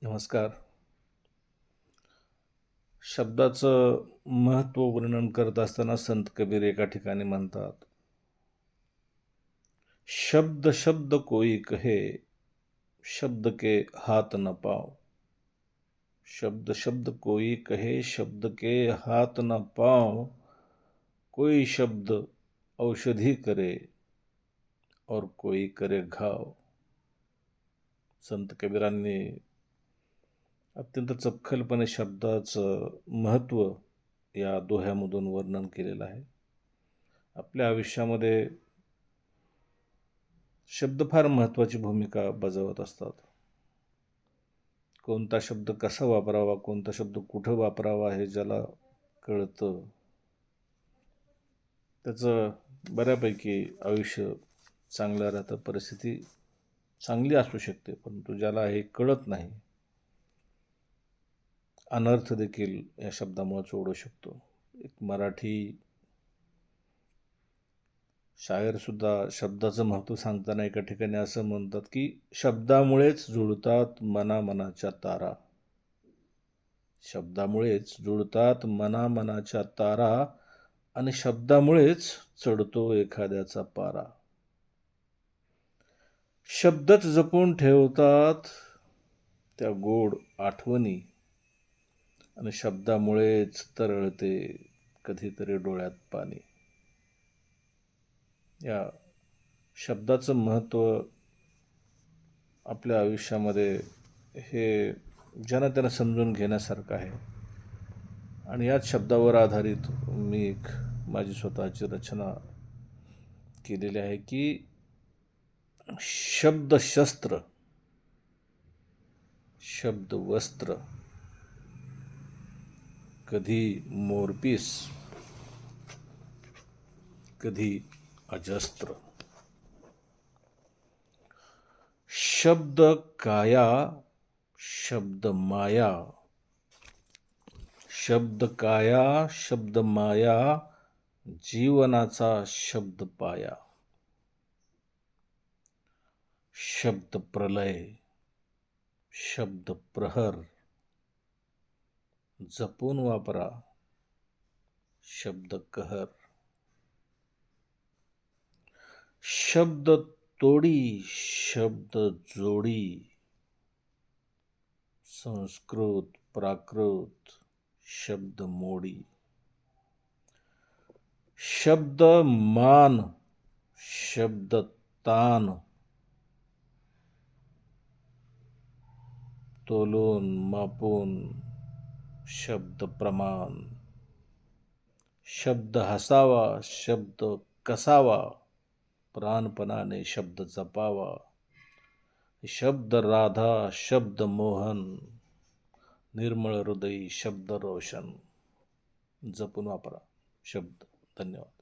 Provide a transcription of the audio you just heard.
नमस्कार. शब्दाचं महत्त्व वर्णन करत असताना संत कबीर एका ठिकाणी म्हणतात, शब्द शब्द कोई कहे, शब्द के हाथ न पाँव. शब्द शब्द कोई कहे, शब्द के हाथ न पाँव. कोई शब्द औषधी करे और कोई करे घाव. संत कबीरांनी अत्यंत चपखलपणे शब्दाचं महत्त्व या दोह्यामधून वर्णन केलेलं आहे. आपल्या आयुष्यामध्ये शब्द फार महत्त्वाची भूमिका बजावत असतात. कोणता शब्द कसा वापरावा, कोणता शब्द कुठं वापरावा हे ज्याला कळतं, त्याचं बऱ्यापैकी आयुष्य चांगलं राहतं. परिस्थिती चांगली असू शकते, परंतु ज्याला हे कळत नाही, अनर्थ देखील या शब्दामुळे ओढू शकतो. एक मराठी शायरसुद्धा शब्दाचं महत्त्व सांगताना एका ठिकाणी असं म्हणतात की शब्दामुळेच जुळतात मनामनाच्या तारा. शब्दामुळेच जुळतात मनामनाच्या तारा आणि शब्दामुळेच चढतो एखाद्याचा पारा. शब्दच जपून ठेवतात त्या गोड आठवणी आणि शब्दामुळेच तरळते कधीतरी डोळ्यात पाणी. या शब्दाचं महत्त्व आपल्या आयुष्यामध्ये हे ज्यांना त्यांना समजून घेण्यासारखं आहे. आणि याच शब्दावर आधारित मी एक माझी स्वतःची रचना केलेली आहे की शब्द शस्त्र, शब्द वस्त्र, कधी मोरपीस, कधी अजस्त्र. शब्द काया, शब्द माया. शब्द काया, शब्द माया, जीवनाचा शब्द पाया. शब्द प्रलय, शब्द प्रहर, जपून वापरा शब्द कहर. शब्द तोडी, शब्द जोडी, संस्कृत प्राकृत शब्द मोडी. शब्द मान, शब्द तान, तोलून मापून शब्द प्रमाण. शब्द हसावा, शब्द कसावा, प्राणपणाने शब्द जपावा. शब्द राधा, शब्द मोहन, निर्मळ हृदयी शब्द रोशन. जपून वापरा शब्द. धन्यवाद.